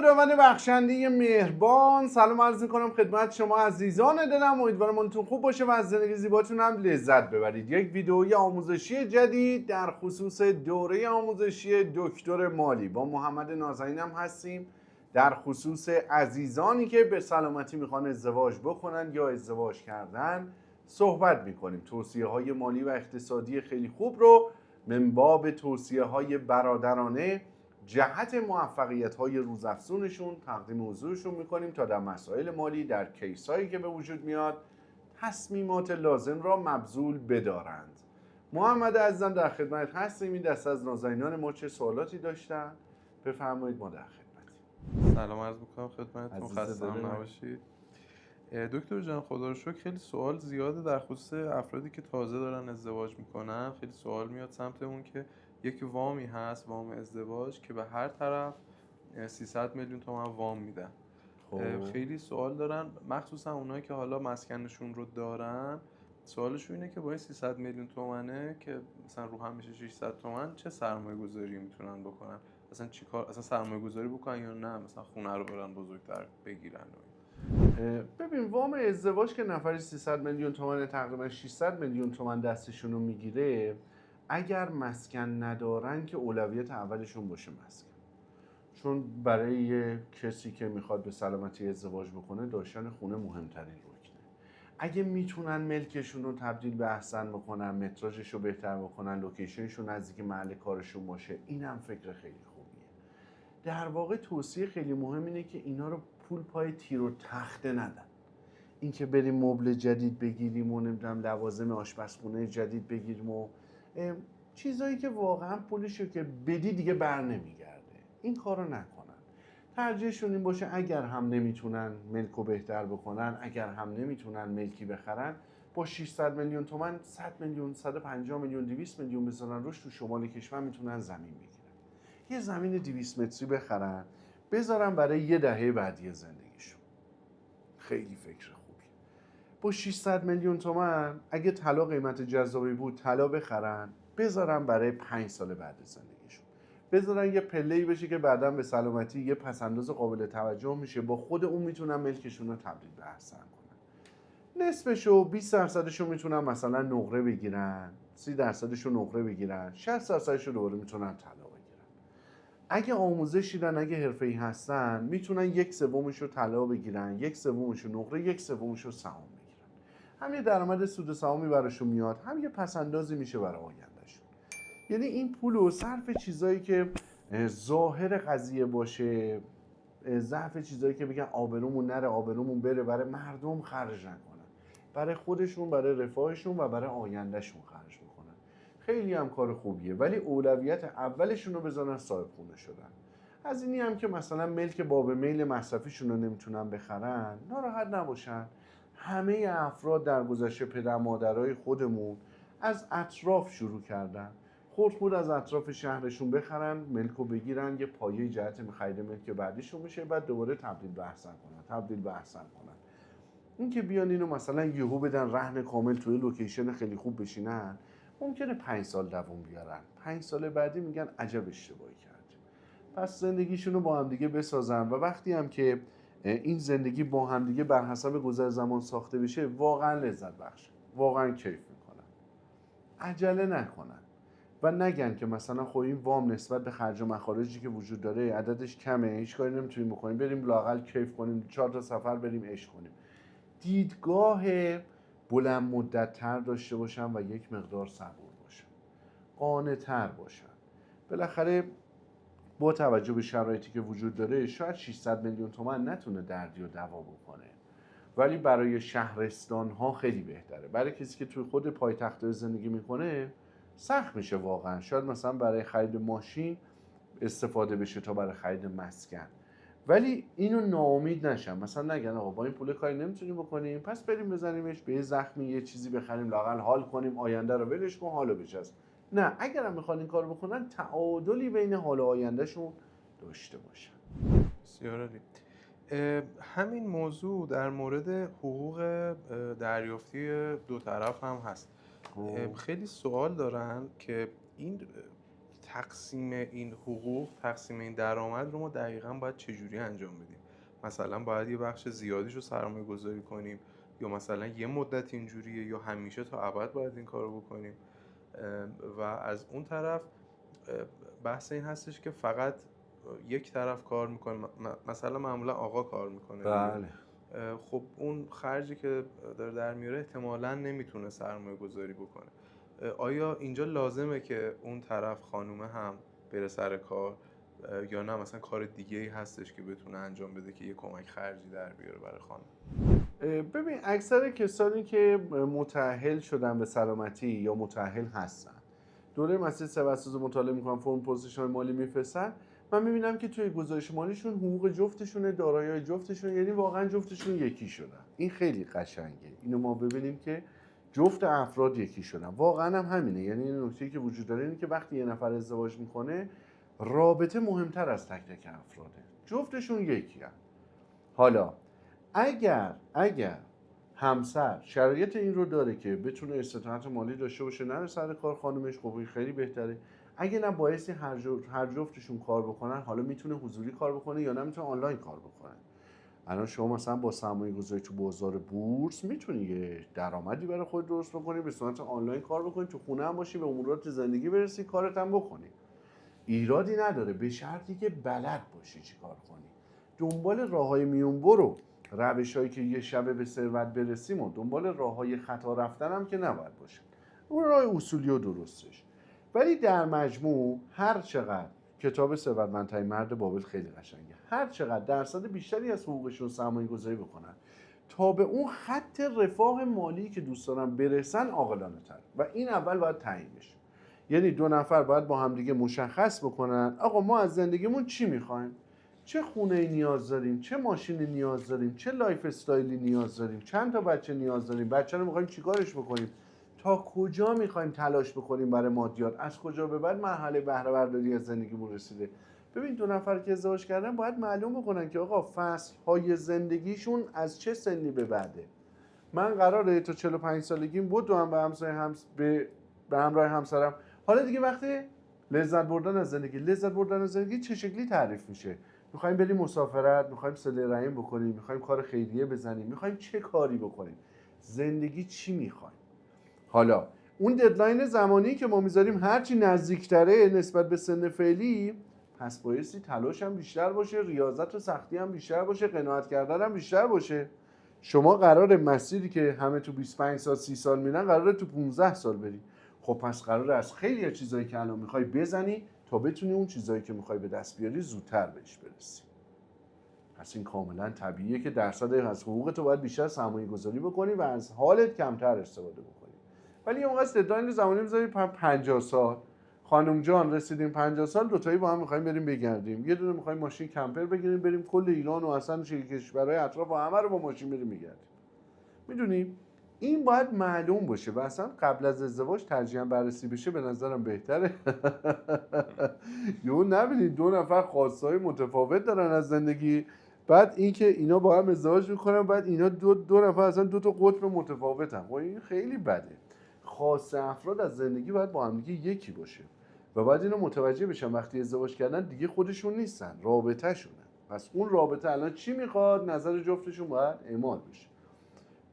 خداوند بخشنده مهربان، سلام عرض می‌کنم خدمت شما عزیزان دلم. امیدوارم حالتون خوب باشه و از زندگی زیباتون هم لذت ببرید. یک ویدئوی آموزشی جدید در خصوص دوره آموزشی دکتر مالی با محمد نازنینم هستیم. در خصوص عزیزانی که به سلامتی میخوان ازدواج بکنن یا ازدواج کردن صحبت میکنیم. توصیه‌های مالی و اقتصادی خیلی خوب رو من باب توصیه‌های برادرانه جهت موفقیت‌های روزافزونشون تقدیم حضورشون میکنیم تا در مسائل مالی در کیسایی که به وجود میاد تصمیمات لازم را مبذول بدارند. محمد عزیزم در خدمت هستیم. این دست از نازنینان ما چه سوالاتی داشتن؟ بفرمایید، ما در خدمتیم. سلام عرض میکنم خدمتتون، خسته نباشید. دکتر جان خدا رو شکر خیلی سوال زیاده در خصوص افرادی که تازه دارن ازدواج میکنن. خیلی سوال میاد سمتمون که یک وامی هست، وام ازدواج، که به هر طرف 300 میلیون تومان وام میدن. خیلی سوال دارن، مخصوصا اونایی که حالا مسکنشون رو دارن. سوالشون اینه که با این 300 میلیون تومانه که مثلا رو هم میشه 600 تومان، چه سرمایه گذاری میتونن بکنن؟ اصلا چیکار، اصلا سرمایه گذاری بکنن یا نه مثلا خونه رو برن بزرگتر بگیرن؟ ببین، وام ازدواج که نفری 300 میلیون تومان، تقریبا 600 میلیون تومان دستشون رو میگیره. اگر مسکن ندارن که اولویت اولشون باشه مسکن، چون برای کسی که میخواد به سلامتی ازدواج بکنه داشتن خونه مهمترین رکنه. اگه میتونن ملکشون رو تبدیل به احسن بکنن، متراژش رو بهتر بکنن، لوکیشنشون نزدیک محل کارشون باشه، اینم فکر خیلی خوبیه. در واقع توصیه خیلی مهم اینه که اینا رو پول پای تیر و تخته ندن. اینکه بریم مبل جدید بگیریم و نمیدونم لوازم آشپزخونه جدید بگیریم و چیزایی که واقعا پولشو که بدی دیگه بر نمیگرده، این کارو نکنن. ترجیحشون این باشه اگر هم نمیتونن ملکو بهتر بکنن، اگر هم نمیتونن ملکی بخرن، با 600 میلیون تومان 100 میلیون، 150 میلیون، 200 میلیون بذارن روش، تو شمال کشور میتونن زمین بگیرن. یه زمین 200 متری بخرن بذارن برای یه دهه بعدی زندگیشون. خیلی فکر خوبی. با 600 میلیون تومان اگه طلا قیمت جذابی بود طلا بخرن بذارن برای 5 سال بعد زندگیشون. بذارن یه پله‌ای بشه که بعداً به سلامتی یه پس‌انداز قابل توجه میشه، با خود اون میتونن ملکشون رو تبدیل به احسن کنن. نصفشو 20 درصدشو میتونن مثلا نقره بگیرن، 30 درصدشو نقره بگیرن، 60 درصدشو دوباره میتونن طلا بگیرن. اگه آموزش دیدن، اگه حرفه‌ای هستن، میتونن 1/3شو طلا بگیرن، 1/3شو نقره، 1/3شو سهام بگیرن. هم یه درآمد سود سهامی براشون میاد، هم یه پس‌اندازی میشه برای آیندهشون. یعنی این پولو صرف چیزایی که ظاهر قضیه باشه، ضعف چیزایی که بگن آبرومون نره، آبرومون بره، برای مردم خرج نکنن، برای خودشون، برای رفاهشون و برای آیندهشون خرج بکنن. خیلی هم کار خوبیه، ولی اولویت اولشون رو بذارن صاحب خونه شدن. از اینی هم که مثلا ملک باب میل مصرفیشون رو نمیتونن بخرن، ناراحت نباشن. همه افراد در گذشته، پدر مادرای خودمون از اطراف شروع کردن، خود از اطراف شهرشون بخرن، ملکو بگیرن، یه پایه جهت خرید ملک بعدیشون میشه، بعد دوباره تبدیل به احسن کنن. این که بیان اینو مثلا یهو بدن رهن کامل توی لوکیشن خیلی خوب بشینن، ممکنه 5 سال دوام بیارن، 5 سال بعدی میگن عجب اشتباهی کردیم. پس زندگیشون رو با هم دیگه بسازن و وقتی هم که این زندگی با هم دیگه بر حسب گذر زمان ساخته بشه، واقعا لذت بخشه، واقعا کیف میکنن. عجله نکنن و نگن که مثلا خب این وام نسبت به خرج و مخارجی که وجود داره عددش کمه، هیچ کاری نمیتونیم بکنیم، بریم لااقل کیف کنیم، 4 تا سفر بریم عشق کنیم. دیدگاه بلند مدت تر داشته باشن و یک مقدار صبور باشن، قانع تر باشن. بالاخره با توجه به شرایطی که وجود داره شاید 600 میلیون تومان نتونه دردی و دوا بکنه، ولی برای شهرستان ها خیلی بهتره. برای کسی که توی خود پایتخت زندگی میکنه سخت میشه واقعا. شاید مثلا برای خرید ماشین استفاده بشه تا برای خرید مسکن، ولی اینو ناامید نشن. مثلا نگن آقا با این پول کاری نمیتونیم بکنیم، پس بریم بزنیمش به یه زخمی، یه چیزی بخریم لااقل حال کنیم، آینده رو ولش کن، حالو بچسب. نه، اگرم میخوان این کارو بکنن تعادلی بین حال و آیندهشون داشته باشن. بسیار عالی. همین موضوع در مورد حقوق دریافتی دو طرف هم هست. خیلی سوال دارن که این تقسیم این حقوق، تقسیم این درآمد رو ما دقیقاً باید چجوری انجام بدیم. مثلا باید یه بخش زیادیش رو سرمایه گذاری کنیم، یا مثلا یه مدت اینجوریه، یا همیشه تا ابد باید این کارو بکنیم. و از اون طرف بحث این هستش که فقط یک طرف کار میکنه، مثلا معمولا آقا کار میکنه. بله. خب اون خرجی که داره در میاره احتمالاً نمیتونه سرمایه گذاری بکنه. آیا اینجا لازمه که اون طرف خانومه هم بره سر کار، یا نه مثلا کار دیگه ای هستش که بتونه انجام بده که یه کمک خرجی در بیاره برای خانم؟ ببین اکثر کسانی که متأهل شدن به سلامتی یا متأهل هستن، دوره مسیر سوستوز مطالعه میکنن، فرم پوزیشن مالی میفرستن، من میبینم که توی گزارش مالیشون حقوق جفتشونه، دارایی‌های جفتشون، یعنی واقعا جفتشون یکی شدن. این خیلی قشنگه، اینو ما ببینیم که جفت افراد یکی شدن. واقعا هم همینه، یعنی این نکته‌ای که وجود داره اینه که وقتی یه نفر ازدواج میکنه، رابطه مهمتر از تک تک افراده، جفتشون یکی هست. حالا اگر همسر شرایط این رو داره که بتونه استطاعت مالی داشته باشه نره سر کار خانومش، خب خیلی بهتره. اگه نه بایستی هر جفتشون کار بکنن، حالا میتونه حضوری کار بکنه یا نه میتونه آنلاین کار بکنه. الان شما مثلا با سرمایه گذاری تو بازار بورس میتونی یه درآمدی برای خود درست بکنی، به صورت آنلاین کار بکنی، تو خونه هم باشی، به امورات زندگی برسی، کارت هم بکنی، ایرادی نداره، به شرطی که بلد باشی چی کار کنی. دنبال راههای میون برو، روش‌هایی که یه شبه به ثروت برسیم، و دنبال راههای خطا رفتن هم که نباید باشه، اون راه اصولی و درستش. ولی در مجموع هر چقدر کتاب ثروتمندترین مرد بابل خیلی قشنگه، هر چقدر درصد بیشتری از حقوقشون سرمایه گذاری بکنن تا به اون خط رفاه مالی که دوست دارن برسن، عاقلانه تر. و این اول باید تعیین بشه. یعنی دو نفر باید با همدیگه مشخص بکنن آقا ما از زندگیمون چی میخوایم، چه خونه‌ای نیاز داریم، چه ماشینی نیاز داریم، چه لایف استایلی نیاز داریم، چند تا بچه نیاز داریم، بچه رو میخوایم چیکارش بکنیم، تا کجا میخوایم تلاش بکنیم برای مادیات، از کجا به بعد مرحله بهره برداری از زندگیمون رسیده. ببین دو نفر که ازدواج کردن باید معلوم بکنن که آقا فصل‌های زندگیشون از چه سنی به بعده. من قراره تا 45 سالگیم بدوم به همراه همسرم. حالا دیگه وقتی لذت بردن از زندگی چه شکلی تعریف میشه؟ میخوایم بریم مسافرت، میخوایم صله رحم بکنیم، میخوایم کار خیریه بزنیم، میخوایم چه کاری بکنیم؟ زندگی چی میخوایم؟ حالا اون ددلاین زمانی که ما میذاریم هرچی نزدیکتره نسبت به سن فعلی، پس بایستی تلاش هم بیشتر باشه، ریاضت و سختی هم بیشتر باشه، قناعت کردن هم بیشتر باشه. شما قراره مسیری که همه تو 25 سال 30 سال میرن قراره تو 15 سال بری. خب پس قراره از خیلی چیزایی که الان میخوای بزنی تا بتونی اون چیزایی که میخوای به دست بیاری زودتر بهش برسی. پس این کاملا طبیعیه که درصد از حقوق تو باید بیشتر سرمایه گذاری بکنی و از حالت کمتر استفاده بکنی. ولی اون قصد ددلاین زمانی میذاری 50 سال. خانم جان رسیدیم 50 سال، دوتایی با هم میخوایم بریم بگردیم، یه دونه میخوایم ماشین کمپر بگیریم بریم کل ایران و اصلا کشورهای اطراف و همه رو با ماشین بریم میگردیم. میدونیم این باید معلوم باشه و اصلا قبل از ازدواج ترجیحاً بررسی بشه، به نظرم بهتره. یهو نبینید دو نفر خواستهای متفاوت دارن از زندگی، بعد اینکه اینا با هم ازدواج میکنن، بعد اینا دو نفر اصلا دو تا قطب متفاوتن. خب این خیلی بده. خاص افراد از زندگی باید با هم دیگه یکی باشه و بعد اینو متوجه بشن وقتی ازدواج کردن دیگه خودشون نیستن، رابطه شونه. پس اون رابطه الان چی میخواد؟ نظر جفتشون باید اعمال بشه.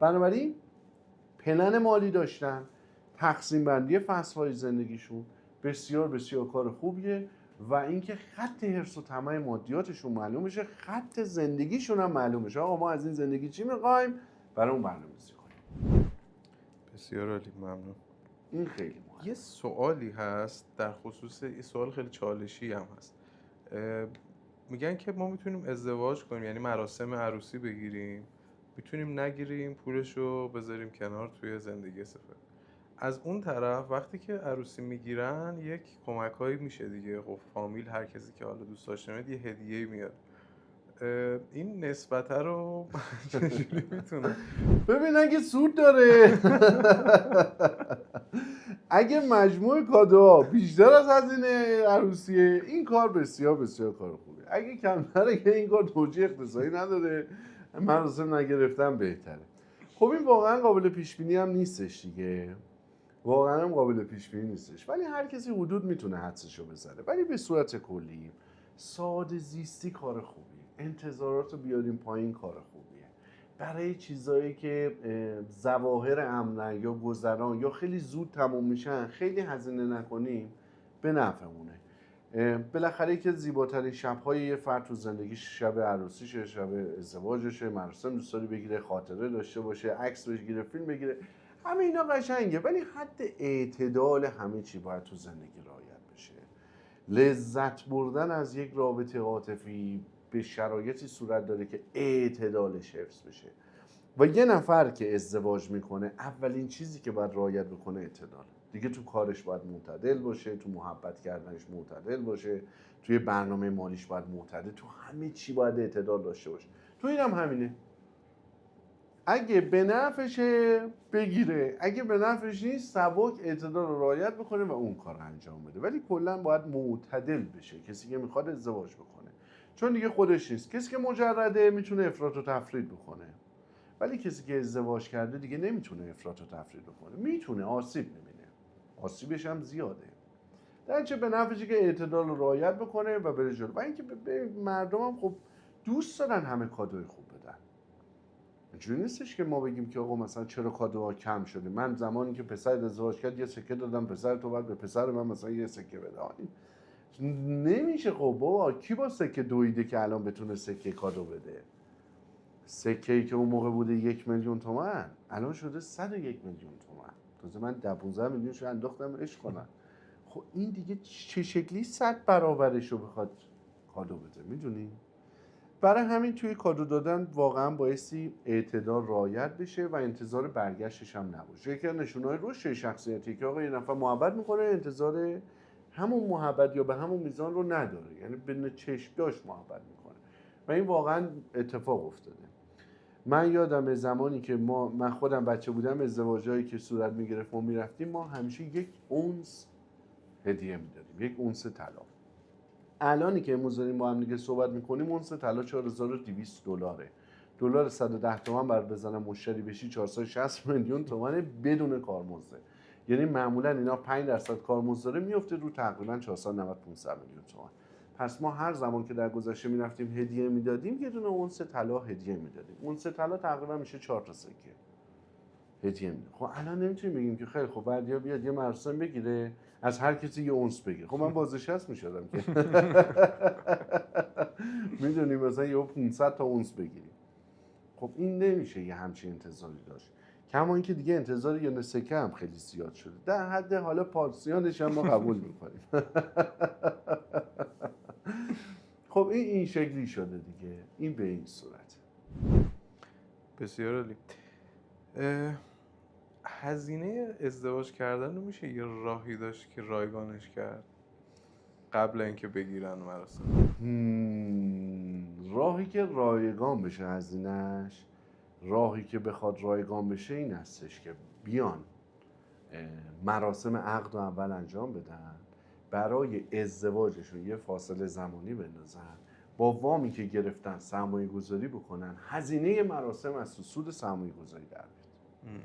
بنابراین پلن مالی داشتن، تقسیم بندی فصل‌های زندگیشون بسیار بسیار کار خوبیه و اینکه خط حرص و طمع مادیاتشون معلوم بشه، خط زندگیشون هم معلوم بشه. آقا ما از این زندگی چی می‌خوایم؟ برای اون برنامه‌ریزی کنیم. بسیار عالی، ممنون. این خیلی مهمه. یه سوالی هست در خصوص این سوال، خیلی چالشی هم هست. میگن که ما میتونیم ازدواج کنیم، یعنی مراسم عروسی بگیریم، میتونیم نگیریم، پولشو بذاریم کنار توی زندگی سفر. از اون طرف وقتی که عروسی میگیرن یک کمکایی میشه دیگه، خب فامیل هر کسی که حالا دوست داشته میاد یه هدیه‌ای میاد. این نسبت رو چجوری میتونه؟ ببین اگه سود داره، اگه مجموع کادوها بیشتر از هزینه عروسیه، این کار بسیار بسیار کار خوبه. اگه کمتره که این کار توجیه اقتصادی نداره، مراسم نگرفتن بهتره. خب این واقعا قابل پیش بینی هم نیستش دیگه. واقعا هم قابل پیش بینی نیستش، ولی هر کسی حدود میتونه حدسشو بزنه. ولی به صورت کلی ساده زیستی کار خوبیه، انتظارات رو بیاریم پایین کار خوبیه. برای چیزایی که ظواهر امنن یا گذران یا خیلی زود تموم میشن خیلی هزینه نکنیم، به نفعمونه. بالاخره یکی از زیباترین شب‌های یه فرد تو زندگیش شب عروسیشه، شب ازدواجشه، مراسم دوست داری بگیره، خاطره داشته باشه، عکس بگیره، فیلم بگیره، همه اینا قشنگه، ولی حد اعتدال همه چی باید تو زندگی رعایت بشه. لذت بردن از یک رابطه عاطفی به شرایطی صورت داره که اعتدالش حفظ بشه. و یه نفر که ازدواج میکنه اولین چیزی که باید رعایت بکنه اعتدال. دیگه تو کارش باید معتدل باشه، تو محبت کردنش معتدل باشه، توی برنامه مالیش باید معتدل، تو همه چی باید اعتدال داشته باشه. تو اینم همینه. اگه به نفعشه بگیره، اگه به نفعش نیست سبک اعتدال رو رعایت بکنه و اون کار انجام بده. ولی کلا باید معتدل بشه کسی که میخواد ازدواج بکنه، چون دیگه خودش نیست. کسی که مجرده میتونه افراط و تفرید بکنه، ولی کسی که ازدواج کرده دیگه نمیتونه افراط و تفرید بکنه. میتونه، آسیب نمیبینه، آسیبش هم زیاده. در چه به نفعشه که اعتدال رو رعایت بکنه و بره جلو. و اینکه به مردم هم خب دوست دارن همه کادوی خوب بدن. اینجوری نیستش که ما بگیم که آقا مثلا چرا کادوها کم شده. من زمانی که پسر ازدواج کرد یه سکه دادم، پسر تو بعد به پسر من مثلا یه سکه بده. این نمیشه. خب بابا کی با سکه دویده که الان بتونه سکه کادو بده؟ سکه‌ای که اون موقع بوده 1,000,000 تومان الان شده 101,000,000 تومان. تازه من 10-15 میلیونش رو انداختم عشق کنم. خب این دیگه چه شکلی 100 برابرش رو بخواد کادو بده؟ میدونی؟ برای همین توی کادو دادن واقعا بایستی اعتدال رعایت بشه و انتظار برگشتش هم نباشه. یکی از نشونه‌های رشد شخصیتی که آقا یه نفر محبت میکنه انتظار همون محبت یا به همون میزان رو نداره، یعنی به چشم داشت محبت میکنه و این واقعا اتفاق افتاده. من یادم زمانی که من خودم بچه بودم، ازدواجایی که صورت میگرفت و میرفتیم، ما همیشه 1 اونس هدیه میدادیم، 1 اونس طلا. الانی که امروز داریم با هم دیگه صحبت میکنیم اونس طلا $4,200. دلار 110 تومان بر بزنم مشتری بشی 460 میلیون تومان بدون کارمزد. یعنی معمولا اینا 5% کارمزد داره میفته رو تقریبا 490-500 میلیون تومان. پس ما هر زمان که در گذشته میرفتیم هدیه میدادیم یه دونه اونس طلا هدیه میدادیم. اونس طلا تقریبا میشه 4 تا سکه هدیه میدیم. خب الان نمیتونیم بگیم که خیلی خب بردیا بیاد یه مراسم بگیره از هر کسی یه اونس بگیره. خب من بازنشسته میشدم که میدونیم مثلا یه 500 تا اونس بگیریم. خب این نمیشه یه همچین انتظاری داشت. کما اینکه دیگه انتظار یه سکه هم خیلی زیاد شده. در حد حالا پارسیانش هم ما قبول میکنیم. خب این شکلی شده دیگه. این به این صورت. بسیار عالی. هزینه ازدواج کردن رو میشه یه راهی داشت که رایگانش کرد قبل اینکه بگیرن مراسم؟ راهی که رایگان بشه هزینه‌اش، راهی که بخواد رایگان بشه این هستش که بیان مراسم عقد رو اول انجام بدن، برای ازدواجشون یه فاصله زمانی بندازن، با وامی که گرفتن سرمایه گذاری بکنن، هزینه مراسم از سود سرمایه گذاری در بیاد.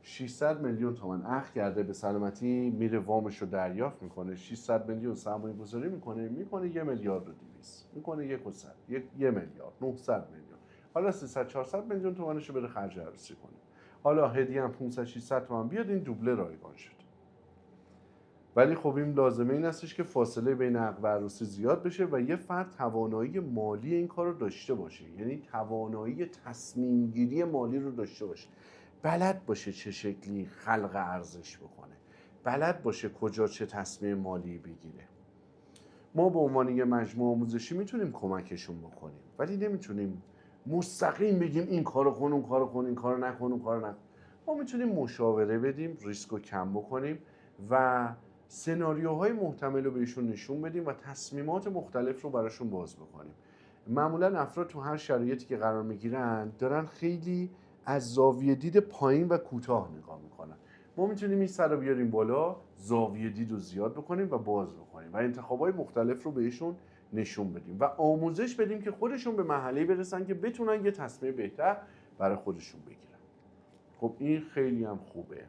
600 میلیون تومان عقد کرده، به سلامتی میره وامش رو دریافت میکنه، 600 میلیون سرمایه گذاری میکنه 1,200,000,000 میکنه 1 میلیارد 900 میلیون. حالا 300-400 میلیون تومانش رو بره خرج عروسی کنه. حالا هدیه هم 500-600 تومان بیاد، این دوبله رایگان شد. ولی خب این لازمه این هستش که فاصله بین عقد و عروسی زیاد بشه و یه فرد توانایی مالی این کار رو داشته باشه، یعنی توانایی تصمیم گیری مالی رو داشته باشه، بلد باشه چه شکلی خلق ارزش بکنه، بلد باشه کجا چه تصمیم مالی بگیره. ما به عنوان یه مجموعه آموزشی میتونیم کمکشون بکنیم، ولی نمیتونیم مستقیم بگیم این کارو کن اون کارو کن، این کارو نکن اون کارو نکن. ما میتونیم مشاوره بدیم، ریسکو کم بکنیم و سناریوهای محتمل رو بهشون نشون بدیم و تصمیمات مختلف رو براشون باز بکنیم. معمولا افراد تو هر شرایطی که قرار میگیرن دارن خیلی از زاویه دید پایین و کوتاه نگاه میکنن. ما میتونیم این سر رو بیاریم بالا، زاویه دید رو زیاد بکنیم و باز بکنیم و انتخابای مختلف رو بهشون نشون بدیم و آموزش بدیم که خودشون به مرحله‌ای برسن که بتونن یه تصمیم بهتر برای خودشون بگیرن. خب این خیلی هم خوبه.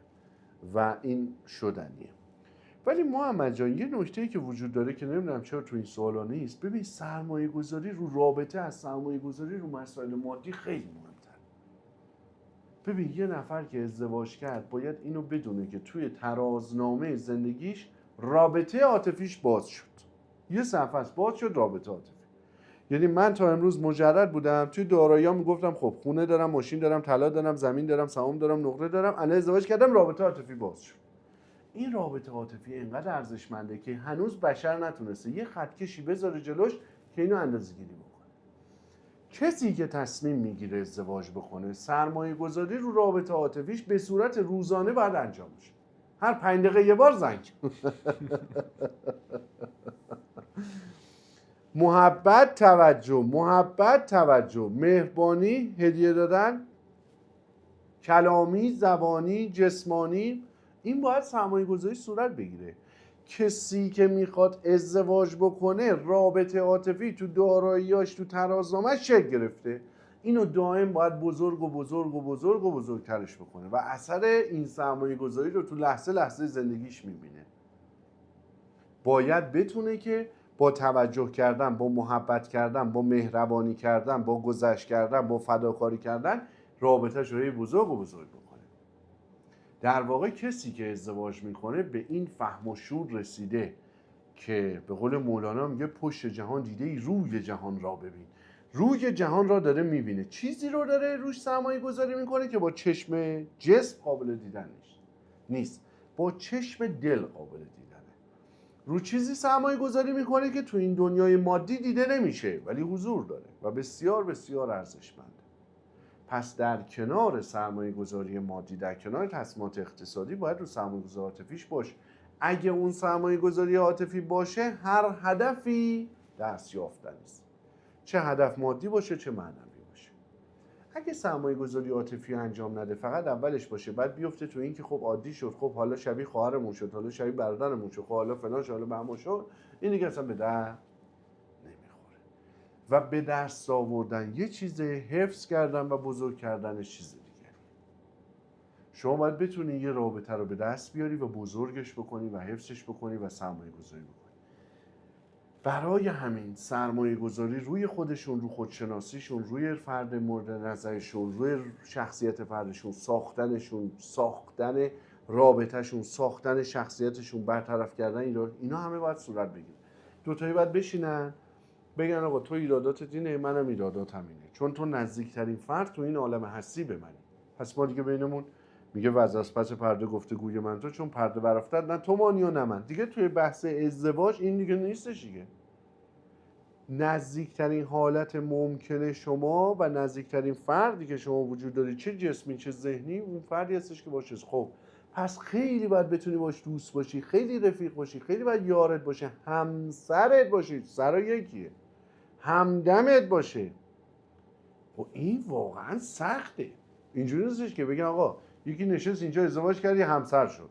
و این شدنیه. ولی محمد جان، یه نکته‌ای که وجود داره که نمیدونم چرا تو این سوالا نیست. ببین، سرمایه گذاری رو رابطه از سرمایه گذاری رو مسائل مادی خیلی مهمتر. ببین، یه نفر که ازدواج کرد باید اینو بدونه که توی ترازنامه زندگیش رابطه عاطفیش باز شد. یه صفحه است باز شد، رابطه عاطفی. یعنی من تا امروز مجرد بودم، توی دارایی‌ام میگفتم خب خونه دارم، ماشین دارم، طلا دارم، زمین دارم، سهام دارم، نقره دارم. الان ازدواج کردم، رابطه عاطفی باز شد. این رابطه عاطفی اینقدر ارزشمنده که هنوز بشر نتونسته یه خطکشی بذاره جلوش که اینو اندازه‌گیری بکنه. کسی که تصمیم میگیره ازدواج بکنه، سرمایه گذاری رو رابطه عاطفیش به صورت روزانه باید انجام بشه. هر 5 دقیقه یه بار زنگ. محبت، توجه، مهربانی، هدیه دادن، کلامی، زبانی، جسمانی، این باید سرمایه گذاری صورت بگیره. کسی که میخواد ازدواج بکنه، رابطه عاطفی تو داراییاش، تو ترازنامه‌اش شکل گرفته، اینو دائم باید بزرگترش بکنه و اثر این سرمایه گذاری رو تو لحظه زندگیش میبینه. باید بتونه که با توجه کردن، با محبت کردن، با مهربانی کردن، با گذشت کردن، با فداکاری کردن، رابطه‌ش رو بزرگ بکنه. در واقع کسی که ازدواج میکنه به این فهم و شعور رسیده که به قول مولانا میگه پشت جهان دیده ای روی جهان را ببین. روی جهان را داره میبینه، چیزی رو داره روش سرمایه گذاری میکنه که با چشم جسم قابل دیدن نیست، با چشم دل قابل دیدنه. رو چیزی سرمایه گذاری میکنه که تو این دنیای مادی دیده نمیشه ولی حضور داره و بسیار بسیار ارزشمنده. پس در کنار سرمایه گذاری مادی، در کنار تصمیمات اقتصادی، باید رو سرمایه گذاری عاطفیش باشه. اگه اون سرمایه گذاری عاطفی باشه، هر هدفی دست یافتنی است، چه هدف مادی باشه چه معنوی باشه. اگه سرمایه گذاری عاطفی انجام نده، فقط اولش باشه، بعد بیفته تو این که خب عادی شد، خب حالا شبیه خواهرمون شد، حالا شبیه برادرمون شد، خب حالا فلان شد، حالا بهمان شد، این دیگه اصلا به درد نمیخوره. و به دست آوردن یه چیز، حفظ کردن و بزرگ کردنش چیز دیگه. شما باید بتونی یه رابطه رو به دست بیاری و بزرگش بکنی و حفظش بکنی و سرمایه گذاری بکنی. برای همین سرمایه گذاری روی خودشون، رو خودشناسیشون، روی فرد مورد نظرشون، روی شخصیت فردشون، ساختن رابطهشون، ساختن شخصیتشون، برطرف کردن اینا همه باید صورت بگیره. دوتایی باید بشینن بگن آقا تو ایراداتت اینه، منم ایراداتم اینه، چون تو نزدیکترین فرد تو این عالم هستی به منی. پس ما دیگه بینمون میگه وز از پس پرده گفتگوی من تو، چون پرده برافتد نه تو مانی و نه من. دیگه توی بحث ازدواج این دیگه نیستش دیگه. نزدیکترین حالت ممکنه شما و نزدیکترین فردی که شما وجود داری، چه جسمی چه ذهنی، اون فردی هستش که باشه. خب پس خیلی باید بتونی باش دوست باشی، خیلی رفیق باشی، خیلی باید یارت باشه، همسرت باشه، سر یکیه، همدمت باشه. و این واقعا سخته. اینجوری نیستش که بگن آقا یکی نشست اینجا ازدواج کردی همسر شد.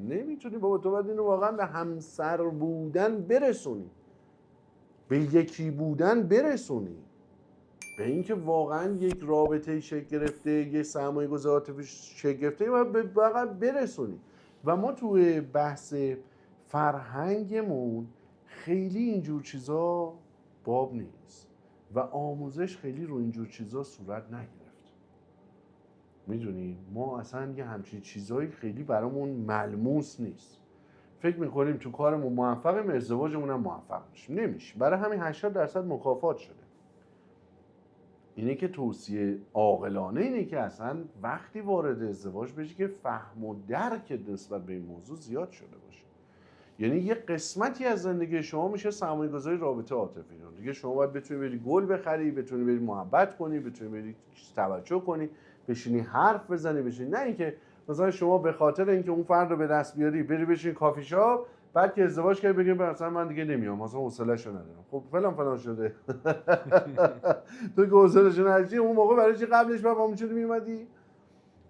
نمیتونی بابا، تو باید اینو واقعا به همسر بودن برسونی، به یکی بودن برسونی، به اینکه واقعا یک رابطه شکل گرفته، یک سرمایه گذاری عاطفی شکل گرفته باید واقعا برسونی. و ما توی بحث فرهنگمون خیلی اینجور چیزا باب نیست و آموزش خیلی رو اینجور چیزا صورت نگرفت. میدونی ما اصلا یه همچین چیزایی خیلی برامون ملموس نیست. فکر میکنیم تو کارمون موفقیم، ازدواجمون هم موفق میشیم. نمیشه. برای همین 80% مکافات شده. اینه که توصیه عاقلانه اینه که اصلا وقتی وارد ازدواج بشی که فهم و درک نسبت به این موضوع زیاد شده باشه. یعنی یه قسمتی از زندگی شما میشه سرمایه‌گذاری رابطه عاطفی. دیگه شما باید بتونی بری گل بخری، بتونی بری محبت کنی، بتونی بری توجه کنی، بشینی حرف بزنی، بشینی. نه اینکه مثلا شما به خاطر اینکه اون فرد رو به دست بیاری بری بشین کافی شاپ، بعد که ازدواج کردی بگی مثلا من دیگه نمیام، مثلا حوصله‌شو ندارم. خب فلان شده. تو که حوصله‌شو نداری اون موقع برای چی قبلش با پاموچلی میومدی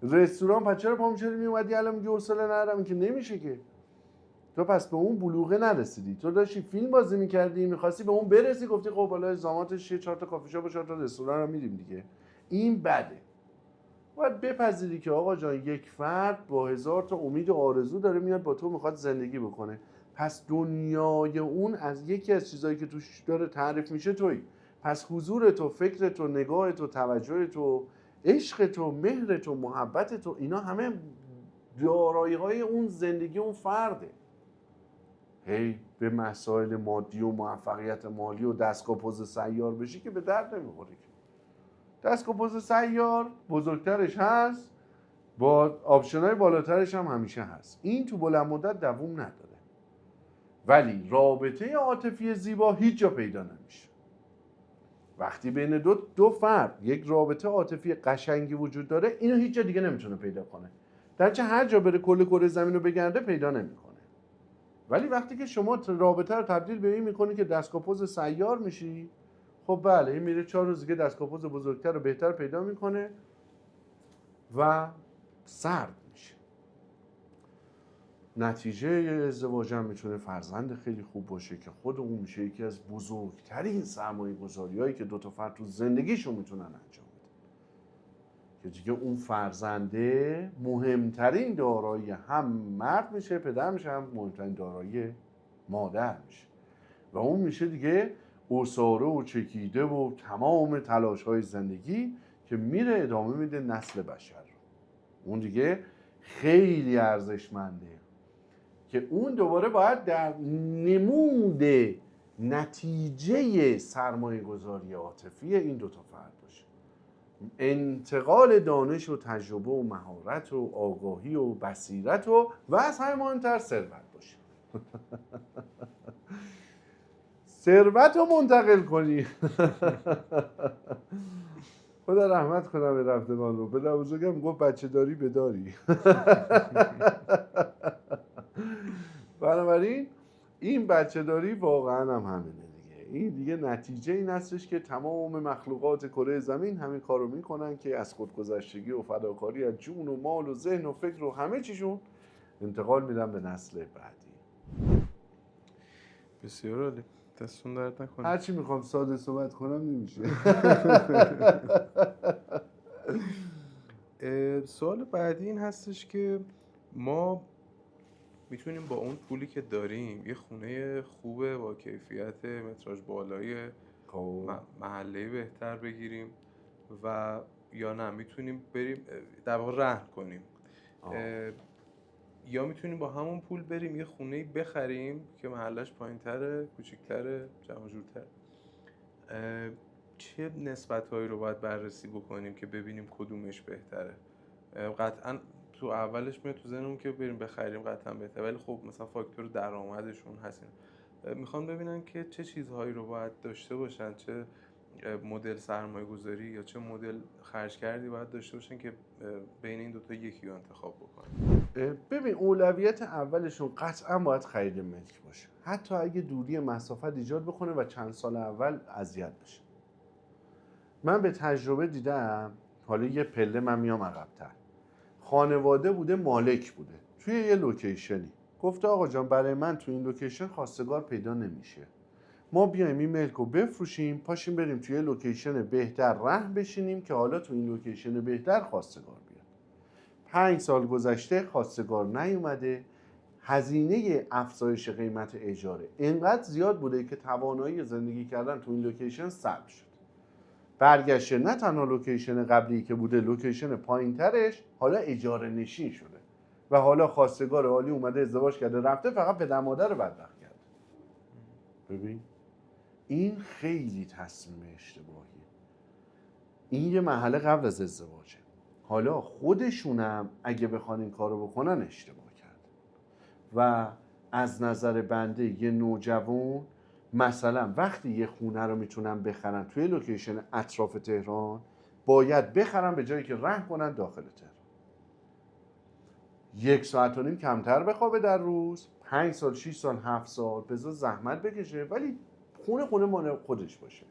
رستوران؟ پس چرا پاموچلی میومدی الان میگی حوصله ندارم؟ که نمیشه که. تو پس به اون بلوغه نرسیدی. تو داشتی فیلم بازی میکردی، میخواستی به اون برسی، گفتی خب حالا زاماتش 4 تا کافی شاپ و 4 تا رستوران رو میریم دیگه. این بده. و باید بپذیری که آقا جان یک فرد با 1000 تا امید و آرزو داره میاد با تو میخواد زندگی بکنه. پس دنیای اون از یکی از چیزایی که توش داره تعریف میشه تویی. پس حضور تو، فکر تو، نگاه تو، توجه تو، عشق تو، مهر تو، محبت تو، اینا همه دارایی های اون زندگی اون فرده. هی به مسائل مادی و موفقیت مالی و دستگاه پوز سیار بشی که به درد نمیخوری. دستگاه پوز سیار بزرگترش هست، با آپشن‌های بالاترش هم همیشه هست. این تو بلند مدت دوام نداره. ولی رابطه عاطفی زیبا هیچ جا پیدا نمیشه. وقتی بین دو فرد یک رابطه عاطفی قشنگی وجود داره، اینو هیچ جا دیگه نمیتونه پیدا کنه. درنچه هر جا بره کل کره زمین رو بگرده پیدا نمیکنه. ولی وقتی که شما رابطه رو تبدیل به این میکنی که دستگاه پوز سیار میشی، خب بله این میره 4 روز دیگه دستگاه پوز بزرگتر و بهتر پیدا میکنه و سرد میشه. نتیجه ازدواج هم میتونه فرزند خیلی خوب باشه که خود اون میشه یکی از بزرگترین سرمایه گذاری هایی که 2 تا فرد تو زندگیشون میتونن انجام بدن. که دیگه اون فرزنده مهمترین دارایی هم مرد میشه، پدر میشه، هم مهمترین دارایی مادر میشه و اون میشه دیگه اساره و چکیده و تمام تلاش های زندگی که میره ادامه میده نسل بشر رو. اون دیگه خیلی ارزشمنده که اون دوباره باید در نمود نتیجه سرمایه گذاری عاطفی این 2 تا فرد باشه. انتقال دانش و تجربه و مهارت و آگاهی و بصیرت و از همه مهمتر ثروت باشه. ثروت رو منتقل کنی. خدا رحمت کنم به رفتگان رو. پدر بزرگم گفت بچه داری بداری. بنابراین این بچه داری واقعا هم همینه دیگه. این دیگه نتیجه این هستش که تمام مخلوقات کره زمین همین کارو میکنن که از خودگذشتگی و فداکاری از جون و مال و ذهن و فکر و همه چیشون انتقال میدن به نسل بعدی. بسیار عالی. دستون درد نکنه. هرچی میخوام ساده صحبت کنم نمیشه. سوال بعدی این هستش که ما میتونیم با اون پولی که داریم یه خونه خوبه با کیفیت متراژ بالایی محله بهتر بگیریم و یا نه میتونیم بریم در واقع رهن کنیم یا میتونیم با همون پول بریم یه خونه بخریم که محلش پایین‌تره، کوچیک‌تره، جمع جورتره. چه نسبت‌هایی رو باید بررسی بکنیم که ببینیم کدومش بهتره؟ قطعاً تو اولش میاد تو ذهنمون که بریم بخریم قطعاً بهتره، ولی خب مثلا فاکتور درآمدشون هست. میخوان ببینن که چه چیزهایی رو باید داشته باشن، چه مدل سرمایه گذاری یا چه مدل خرج کردی باید داشته باشن که بین این دوتا یکی رو انتخاب بکنن. ببین اولویت اولشون قطعا باید خرید ملک باشه، حتی اگه دوری مسافت ایجاد بکنه و چند سال اول اذیت بشه. من به تجربه دیدم، حالا یه پله من میام عقب‌تر، خانواده بوده مالک بوده توی یه لوکیشنی، گفته آقا جان برای من تو این لوکیشن خواستگار پیدا نمیشه، ما بیایم این ملک رو بفروشیم، پاشیم بریم توی لوکیشن بهتر رهن بشینیم که حالا تو این لوکیشن بهتر خواستگار بیاد. 5 سال گذشته خواستگار نیومده، هزینه افزایش قیمت اجاره اینقدر زیاد بوده که توانایی زندگی کردن تو این لوکیشن سلب شد. برگشته نه تنها لوکیشن قبلی که بوده، لوکیشن پایین‌ترش حالا اجاره نشین شده و حالا خواستگار عالی اومده ازدواج کرده رفته، فقط پدر مادر رو بدبخت کرده. ببین این خیلی تصمیم اشتباهیه. این یه مرحله قبل از ازدواجه. حالا خودشونم اگه بخوان این کارو بکنن اشتباه کردن. و از نظر بنده یه نوجوان مثلا وقتی یه خونه رو میتونن بخرن توی لوکیشن اطراف تهران، باید بخرن به جایی که رهن کنن داخل تهران. 1.5 ساعت کمتر بخوابه در روز، 5 سال 6 سال 7 سال بذار زحمت بکشه، ولی خونه مال خودش باشه.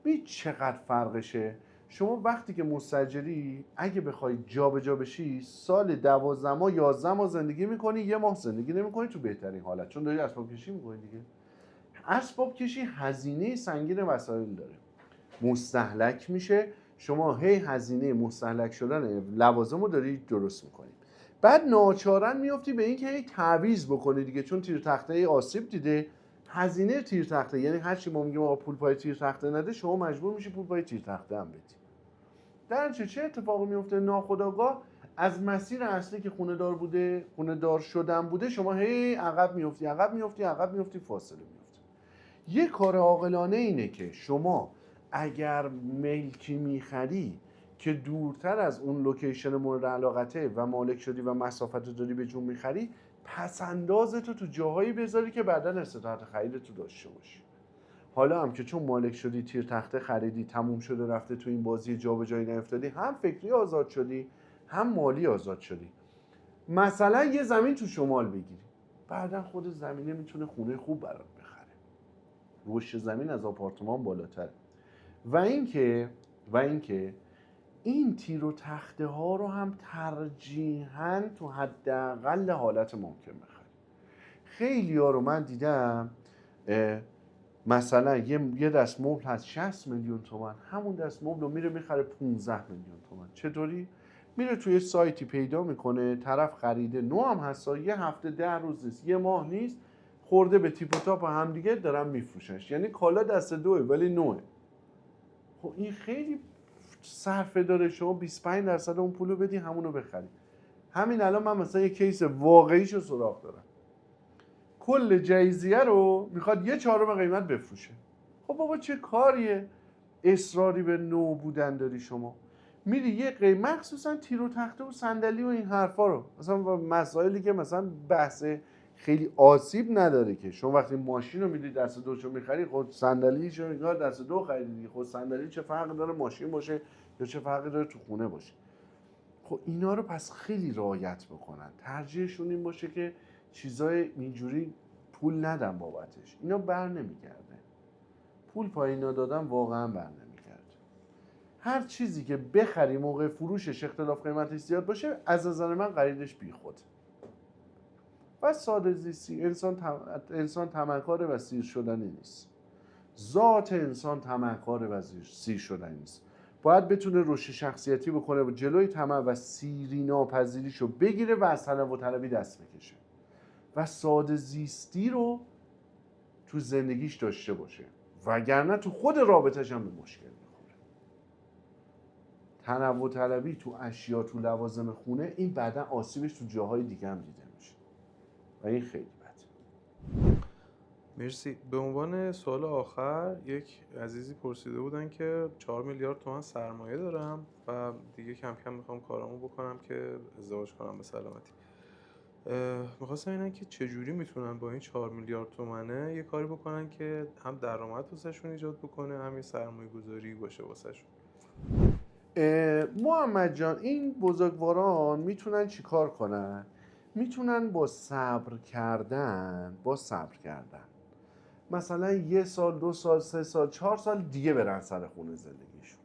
ببین چقدر فرقشه. شما وقتی که مستاجری اگه بخوای جابجا بشی، سال 12 ماه 11 ماه زندگی میکنی، 1 ماه زندگی نمیکنی تو بهترین حالت، چون داری اسباب کشی میکنی دیگه. اسباب کشی هزینه سنگین وسایل داره، مستهلک میشه، شما هزینه مستهلک شدن لوازم رو داری درست میکنی، بعد ناچارا میافتی به این که هی تعویض بکنی دیگه، چون تیر تخته آسیب دیده. هزینه تیر تخته، یعنی هر چی ما میگیم آقا پول پای تیر تخته نده، شما مجبور میشی پول پای تیر تخته هم بدی. در چه اتفاقی میفته؟ ناخودآگاه از مسیر اصلی که خونه دار بوده، خونه دار شدن بوده، شما هی عقب میفتی، فاصله میفتی. یه کار عاقلانه اینه که شما اگر ملکی میخری که دورتر از اون لوکیشن مورد علاقته و مالک شدی و مسافت رو داری به جون میخری، پس اندازتو تو جاهایی بذاری که بعداً استطاعت خریدتو داشته باشی. حالا هم که چون مالک شدی، تیر تخته خریدی، تموم شده رفته، تو این بازی جابجایی نیفتادی، هم فکری آزاد شدی هم مالی آزاد شدی. مثلا یه زمین تو شمال بگیری، بعدا خود زمینه میتونه خونه خوب برات بخره، رشد زمین از آپارتمان بالاتره. و اینکه این تیر و تخته ها رو هم ترجیحاً تو حداقل حالت ممکن بخری. خیلی ها رو من دیدم مثلا یه دست مبل هست 60 میلیون تومان، همون دست مبل رو میره میخره 15 میلیون تومان. چطوری؟ میره توی سایتی پیدا میکنه، طرف خریده، نو هم هست، یه هفته 10 روز نیست، یه ماه نیست، خورده به تیپ و تاپ هم دیگه دارن میفروشنش، یعنی کالا دست دوه ولی نوه. خب این خیلی صرفه داره، شما 25% اون پولو بدی همونو بخری. همین الان من مثلا یه کیس واقعیشو سراغ دارم، کل جایزیه رو میخواد 1/4 قیمت بفروشه. خب بابا چه کاریه؟ اصراری به نو بودن داری شما، میری یه قیمت، مخصوصا تیر و تخته و صندلی و این حرفا رو، مثلا مسائلی که مثلا بحث خیلی آسیب نداره که شما وقتی ماشین رو میدی دست دوشو میخری، خود صندلیشو انگار دست دو خریدی، خود صندلی چه فرقی داره ماشین باشه یا چه فرقی داره تو خونه باشه؟ خب اینا رو پس خیلی رعایت بکنن، ترجیحشون این باشه که چیزای اینجوری پول ندن بابتش، اینا بر نمیگرده، پول پای اینا دادن واقعا بر نمیگرده. هر چیزی که بخری موقع فروشش اختلاف قیمتش زیاد باشه، از نظر من خریدش بی خود. و ساده زیستی، انسان طمعکار و سیر شدنی نیست، ذات انسان طمعکار و سیر شدنی نیست، باید بتونه رشد شخصیتی بکنه و جلوی طمع و سیری ناپذیریشو بگیره و از تنوع طلبی دست بکشه و ساده زیستی رو تو زندگیش داشته باشه، وگرنه تو خود رابطه‌ش هم به مشکل میخوره. تنوع طلبی تو اشیا، تو لوازم خونه، این بعدا آسیبش تو جاهای دیگه هم دیده میشه و این خیلی بده. مرسی. به عنوان سوال آخر، یک عزیزی پرسیده بودن که 4 میلیارد تومان سرمایه دارم و دیگه کم کم میخوام کارامو بکنم که ازدواج کنم به سلامتی. میخواستم اینن که چجوری میتونن با این 4 میلیارد تومنه یه کاری بکنن که هم درآمد واسهشون ایجاد بکنه، هم یه سرمایه گذاری باشه واسهشون. محمد جان، این بزرگواران میتونن چیکار کنن؟ میتونن با صبر کردن مثلا 1 سال، 2 سال، 3 سال، 4 سال دیگه برن سر خونه زندگیشون،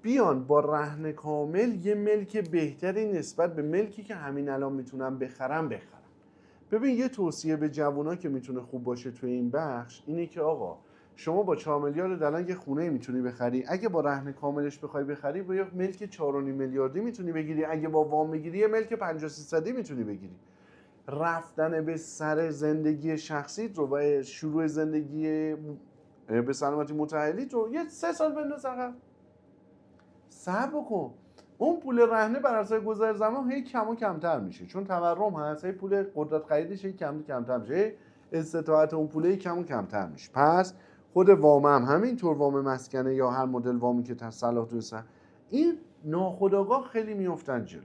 بیان با رهن کامل یه ملک بهتری نسبت به ملکی که همین الان میتونن بخرن. ببین، یه توصیه به جوونا که میتونه خوب باشه توی این بخش اینه که آقا شما با 4 میلیارد الان یه خونه میتونی بخری، اگه با رهن کاملش بخوای بخری با یه ملک 4.5 میلیاردی میتونی بگیری، اگه با وام بگیری یه ملک 50-300 میتونی بگیری. رفتن به سر زندگی شخصیت رو و شروع زندگی به سلامتی متأهلیت رو یه 3 سال بنداز عقب، صبر کن. اون پول رهنه بر اساس گذر زمان هی کم و کمتر میشه، چون تورم هست، هی پول قدرت خریدش هی کم و کمتر میشه، استطاعت اون پول هی کم و کمتر میشه. پس خود وام هم همینطور، وام مسکنه یا هر مدل وامی که صلاح دونستن، این ناخودآگاه خیلی میافتن جلو.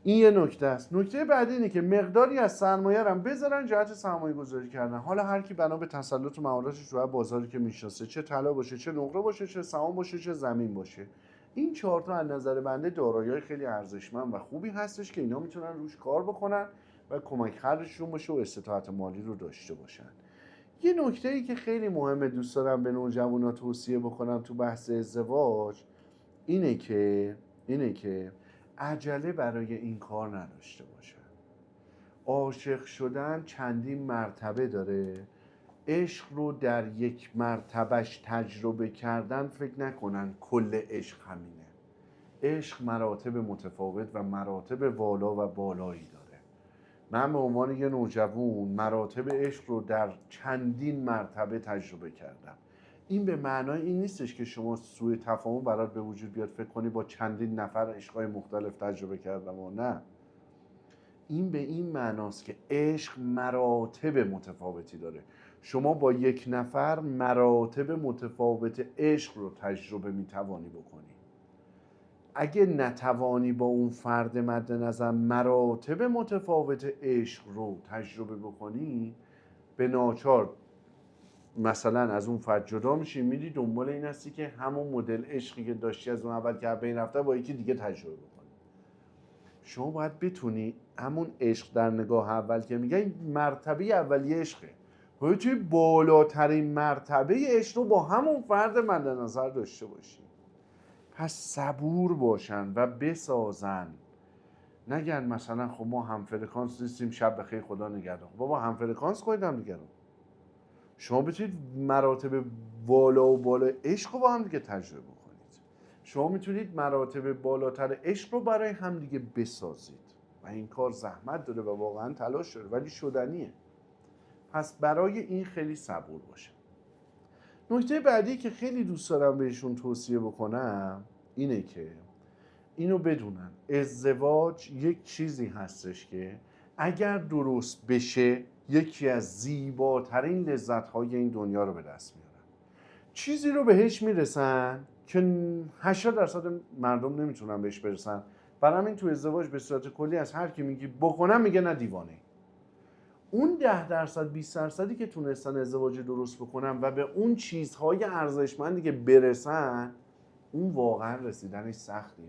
این یه نکته است. نکته بعدی اینه که مقداری از سرمایه رو هم بذارن جهت سرمایه گذاری کردن. حالا هر کی بنا به تسلط و مهارتش رو بازاری که میشناسه، چه طلا باشه، چه نقره باشه، چه سهام باشه، چه زمین باشه، این 4 تا از نظر بنده دارایی‌های خیلی ارزشمند و خوبی هستش که اینا میتونن روش کار بکنن و کمک خرجشون باشه و استطاعت مالی رو داشته باشن. یه نکته‌ای که خیلی مهمه دوست دارم به نوجوانا توصیه بکنم تو بحث ازدواج اینه که عجله برای این کار نداشته باشن. عاشق شدن چندین مرتبه داره. عشق رو در یک مرتبهش تجربه کردن فکر نکنن کل عشق همینه. عشق مراتب متفاوت و مراتب والا و بالایی داره. من به عنوان یه نوجوان مراتب عشق رو در چندین مرتبه تجربه کردم. این به معنای این نیستش که شما سوء تفاهم برات به وجود بیاد فکر کنی با چندین نفر عشقای مختلف تجربه کردم و نه. این به این معناست که عشق مراتب متفاوتی داره. شما با یک نفر مراتب متفاوت عشق رو تجربه میتوانی بکنی. اگه نتوانی با اون فرد مد نظر مراتب متفاوت عشق رو تجربه بکنی، به ناچار مثلا از اون فرد جدا میشی، میری دنبال این هستی که همون مدل عشقی که داشتی از اون اول که بین رفته با یکی دیگه تجربه بکنی. شما باید بتونی همون عشق در نگاه اول که میگن مرتبه اولیه عشقه، باید توی بالاترین مرتبه عشق رو با همون فرد مد نظر داشته باشی. پس صبور باشن و بسازن. نگن مثلا خب ما هم فرکانس نیستیم، شب بخیر خدا نگهدار. بابا هم فرکانس کنید هم دیگه رو. شما بتونید مراتب بالا و بالا عشق رو با هم دیگه تجربه کنید. شما میتونید مراتب بالاتر عشق رو برای هم دیگه بسازید و این کار زحمت داره و واقعا تلاش داره ولی شدنیه. پس برای این خیلی صبور باشن. نکته بعدی که خیلی دوست دارم بهشون توصیه بکنم اینه که اینو بدونن ازدواج یک چیزی هستش که اگر درست بشه یکی از زیباترین لذت‌های این دنیا رو به دست میارن. چیزی رو بهش میرسن که 80% مردم نمیتونن بهش برسن. برای همین تو ازدواج به صورت کلی از هر کی میگی بکنم میگه نه دیوانه. اون 10% 20%ی که تونستن ازدواج درست بکنن و به اون چیزهای ارزشمندی که برسن، اون واقعا رسیدنش سختیه.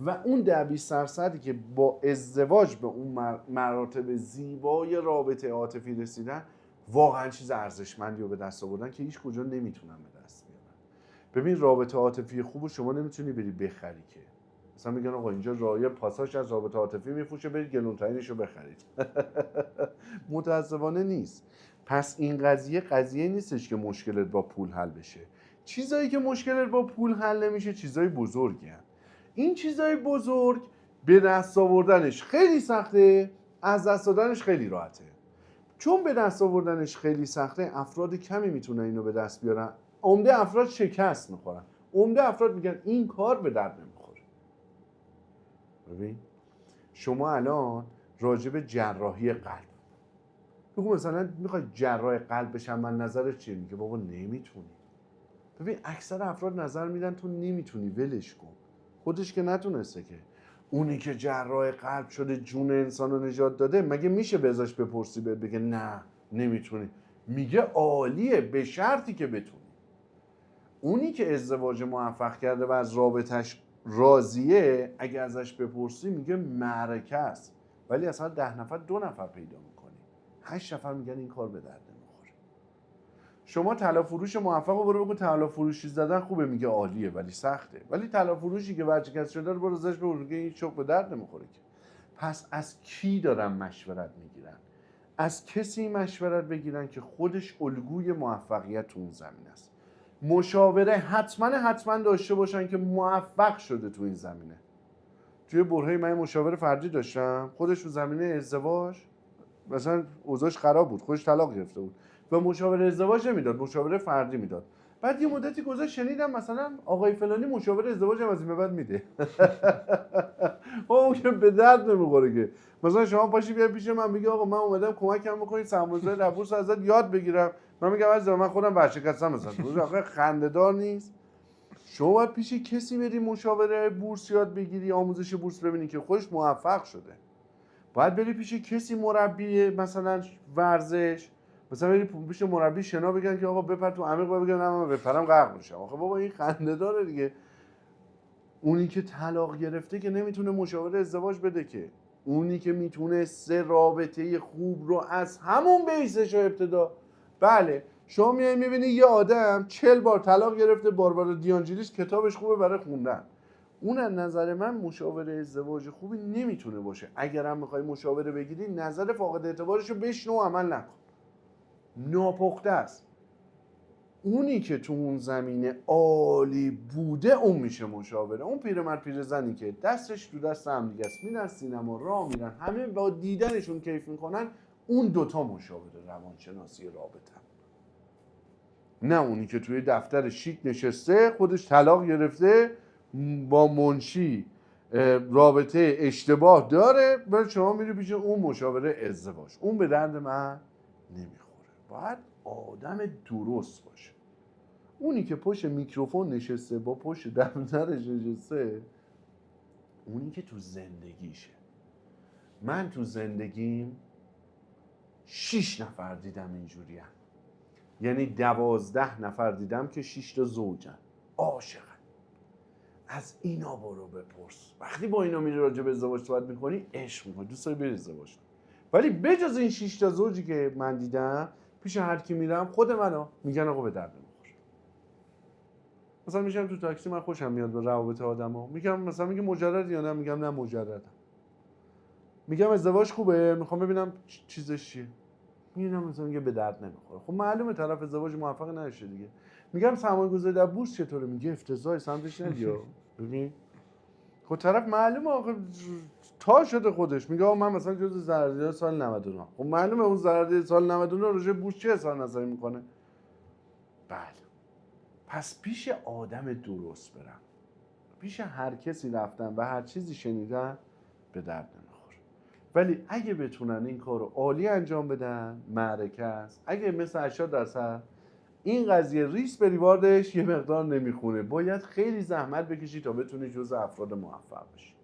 و اون 10-20%ی که با ازدواج به اون مراتب زیبای رابطه عاطفی رسیدن، واقعا چیز ارزشمندی رو به دست آوردن که هیچ کجا نمیتونن به دست بیارن. ببین رابطه عاطفی خوبو شما نمیتونی بری بخری که. مثلا میگن آقا اینجا رایه پاساژ از رابطه عاطفی میفروشه، برید گلونترینشو بخرید. متاسفانه نیست. پس این قضیه نیستش که مشکلت با پول حل بشه. چیزایی که مشکلت با پول حل نمیشه چیزای بزرگی هست. این چیزای بزرگ به دست آوردنش خیلی سخته، از دست دادنش خیلی راحته. چون به دست آوردنش خیلی سخته، افراد کمی میتونن اینو به دست بیارن. عمده افراد شکست میخورن. عمده افراد میگن این کار به درد نمیخوره. ببین شما الان راجع به جراحی قلب بگو مثلا میخوای جراح قلب بشم، من نظرت چیه؟ میگه بابا نمیتونی. ببین اکثر افراد نظر میدن تو نمیتونی، ولش کن. خودش که نتونسته که. اونی که جراح قلب شده جون انسان رو نجات داده، مگه میشه به ازاش بپرسی بگه نه نمیتونی؟ میگه عالیه به شرطی که بتونی. اونی که ازدواج موفق کرده و از رابطش راضیه، اگه ازش بپرسی میگه معرکه است، ولی اصلا 10 نفر 2 نفر پیدا میکنی، 8 نفر میگن این کار به درد نمیخوره. شما طلا فروش موفق رو برو بگو طلا فروشی زدن خوبه، میگه عالیه ولی سخته. ولی طلا فروشی که ورشکست شده رو برو ازش بگو، میگه این شغل به درد نمیخوره که. پس از کی دارن مشورت میگیرن؟ از کسی مشورت بگیرن که خودش الگوی موفقیت تو اون زمینه است. مشاوره حتما داشته باشن که موفق شده تو این زمینه. توی برهه من مشاور فردی داشتم، خودش تو زمینه ازدواج مثلا اوضاعش خراب بود، خودش طلاق گرفته بود و مشاور ازدواج نمیداد، مشاور فردی میداد. بعد یه مدتی گذشت شنیدم مثلا آقای فلانی مشاور ازدواج هم از این به بعد میده. اون که به درد نمیخوره که. مثلا شما پاشی بیا پیش من بگی آقا من اومدم کمکم بکنید سرمایه‌گذاری در بورس ازت یاد بگیرم، من میگم عزیز من خودم ورشکستم مثلا. آخه خنده‌دار نیست. شما باید پیش کسی بری مشاوره بورس یاد بگیری، آموزش بورس ببینی که خودش موفق شده. باید بری پیش کسی مربی مثلا ورزش، مثلا بری پیش مربی شنا بگن که آقا بپر تو عمیق، بگن نه من بپرم غرق میشم. آخه بابا این خنده داره دیگه. اونی که طلاق گرفته که نمیتونه مشاوره ازدواج بده که. اونی که میتونه سه رابطه خوب رو از همون بیسش ابتدا. بله شما میای میبینی یه آدم 40 بار طلاق گرفته، باربارا دیانجلیس کتابش خوبه برای خوندن. اون از نظر من مشاوره ازدواج خوبی نمیتونه باشه. اگر هم میخوای مشاوره بگیری نظر فاقد اعتبارشو بشنو و عمل نکن. ناپخته است. اونی که تو اون زمینه عالی بوده اون میشه مشاوره. اون پیرمرد پیرزنی که دستش تو دست هم دیگه است، میرن سینما، راه میرن، همه با دیدنشون کیف میکنن، اون دوتا مشاوره روانشناسی رابطه. نه اونی که توی دفتر شیک نشسته خودش طلاق گرفته با منشی رابطه اشتباه داره، بعد شما میری پیش اون مشاوره ازدواج. اون به درد من نمیخوره. باید آدم درست باشه. اونی که پشت میکروفون نشسته با پشت دفترش نشسته، اونی که تو زندگیشه. من تو زندگیم 6 نفر دیدم اینجوریم، یعنی 12 نفر دیدم که 6 تا زوجن، عاشقن. از اینا برو بپرس. وقتی با اینا میری راجع به ازدواج صحبت میکنی عشق میکنی، دوست داری بری ازدواج. ولی بجز این 6 تا زوجی که من دیدم، پیش هر کی میرم خود منو میگن آقا به درد نمیخوره. مثلا میشم تو تاکسی، من خوشم میاد به روابط آدما، میگم مثلا میگه مجرد یا نه، میگم نه مجردم. میگم ازدواج خوبه، میخوام ببینم چیزش چیه، میگم مثلا میگه به درد نمیخوره. خب معلومه طرف ازدواج موفق نشه دیگه. میگم سرمایه‌گذاری در بورس چطوره، میگه افتضاح، سمتش نریا. ببین خب طرف معلومه آخه تا شده خودش، میگه من مثلا جزء ضررده سال 99. خب معلومه اون ضررده سال 99 راجع بورس چه اظهار نظری میکنه. بله، پس پیش آدم درست برم، پیش هر کسی رفتن و هر چیزی شنیدن به درد نمیخوره. ولی اگه بتونن این کارو عالی انجام بدن، معرکه است. اگه مثل 80% این قضیه ریس به ریواردش یه مقدار نمیخونه، باید خیلی زحمت بکشی تا بتونی جزء افراد موفق بشی.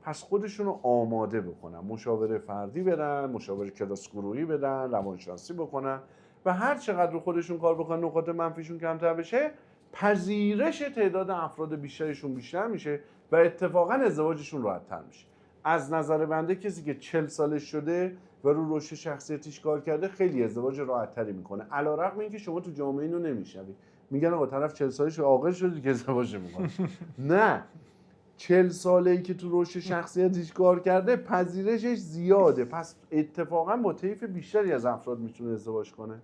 پس خودشون رو آماده بکنن، مشاوره فردی برن، مشاوره کلاس گروهی بدن، روانشناسی بکنن و هر چقدر رو خودشون کار بکنن نقاط منفیشون کمتر بشه، پذیرش تعداد افراد بیشترشون بیشتر میشه و اتفاقا ازدواجشون راحت‌تر میشه. از نظر بنده کسی که 40 سالش شده و رو رشد شخصیتیش کار کرده خیلی ازدواج راحت‌تری میکنه، علی‌رغم اینکه شما تو جامعه اینو نمیشنوید. میگن آقا طرف 40 سالش عاقل شده دیگه ازدواج میکنه. نه، 40 ساله‌ای که تو رشد شخصیتیش کار کرده پذیرشش زیاده، پس اتفاقا با طیف بیشتری از افراد میتونه ازدواج کنه.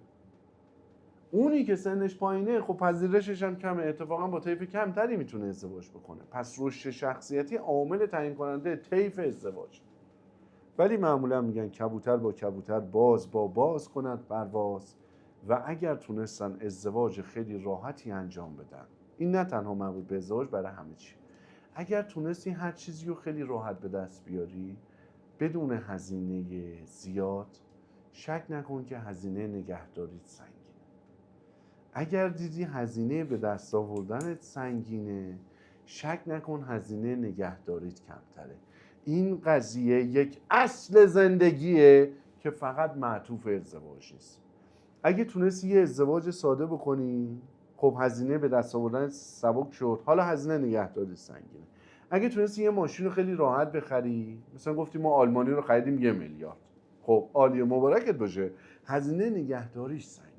اونی که سنش پایینه خب پذیرشش هم کمه، اتفاقا با طیف کمتری میتونه ازدواج بکنه. پس رشد شخصیتی عامل تعیین کننده طیف ازدواج. ولی معمولا میگن کبوتر با کبوتر باز با باز کند پرواز، و اگر تونستن ازدواج خیلی راحتی انجام بدن، این نه تنها مربوط به ازدواج، برای همه چی، اگر تونستی هر چیزی رو خیلی راحت به دست بیاری بدون هزینه زیاد، شک نکن که هزینه نگهداریت سنگینه. اگر دیدی هزینه به دست آوردنت سنگینه، شک نکن هزینه نگهداریت کمتره. این قضیه یک اصل زندگیه که فقط معطوف ازدواج نیست. اگه تونستی یه ازدواج ساده بکنی، خب هزینه به دست آوردن سبک شد، حالا هزینه نگهداری سنگینه. اگه تونستی یه ماشین رو خیلی راحت بخری، مثلا گفتی ما آلمانی رو خریدیم 1 میلیارد، خب عالیه مبارکت باشه، هزینه نگهداریش سنگینه.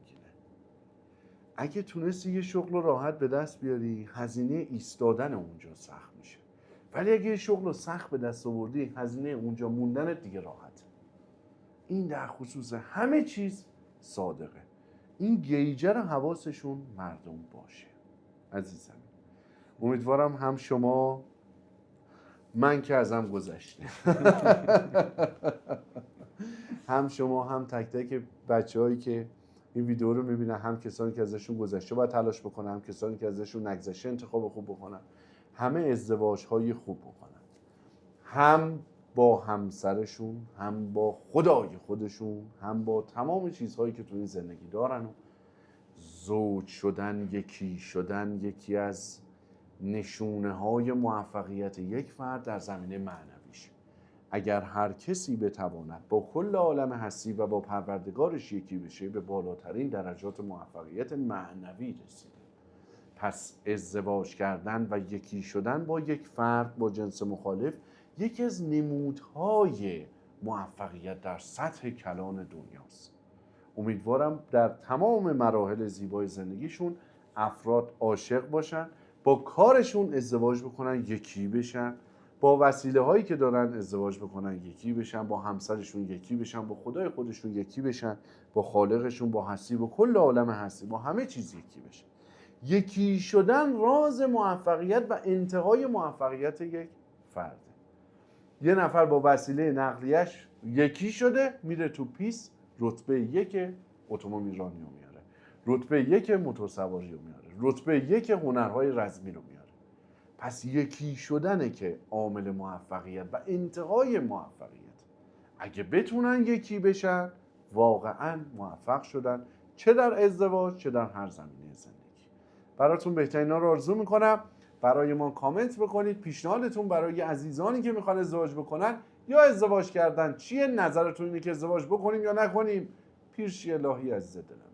اگه تونستی یه شغل رو راحت به دست بیاری، هزینه ایستادن اونجا سخت میشه. ولی اگه یه شغل رو سخت به دست آوردی، هزینه اونجا موندنت دیگه راحته. این در خصوص همه چیز صادقه. این گیجه رو حواسشون مردم باشه. عزیزم امیدوارم هم شما، من که ازم گذشته، هم شما، هم تک تک بچه‌هایی که این ویدیو رو میبینن، هم کسانی که ازشون گذشته باید تلاش بکنن، هم کسانی که ازشون نگذشته انتخاب خوب بکنن، همه ازدواج‌های خوب بکنن، هم با همسرشون، هم با خدای خودشون، هم با تمام چیزهایی که تو این زندگی دارن. زوج شدن، یکی شدن، یکی از نشونه‌های موفقیت یک فرد در زمینه معنویش. اگر هر کسی بتواند با کل عالم هستی و با پروردگارش یکی بشه، به بالاترین درجات موفقیت معنوی رسیده. پس ازدواج کردن و یکی شدن با یک فرد با جنس مخالف یکی از نمودهای موفقیت در سطح کلان دنیاست. امیدوارم در تمام مراحل زیبای زندگیشون افراد عاشق باشن، با کارشون ازدواج بکنن، یکی بشن با وسیله هایی که دارن ازدواج بکنن یکی بشن، با همسرشون یکی بشن، با خدای خودشون یکی بشن، با خالقشون، با هستی، با کل عالم هستی، با همه چیز یکی بشن. یکی شدن راز موفقیت و انتهای موفقیت یک فرده. یه نفر با وسیله نقلیه‌اش یکی شده، میره تو پیست، رتبه 1 اتومبیل رانی رو میاره، رتبه 1 موتورسواری رو میاره، رتبه 1 هنرهای رزمی رو میاره. پس یکی شدنه که عامل موفقیت و انتهای موفقیت. اگه بتونن یکی بشن واقعا موفق شدن، چه در ازدواج چه در هر زمینه زندگی. براتون بهترینا رو آرزو میکنم. برای ما کامنت بکنید پیشنهادتون برای عزیزانی که میخوان ازدواج بکنن یا ازدواج کردن چیه، نظرتون اینه که ازدواج بکنیم یا نکنیم. پیرشی الهی عزیز دلم.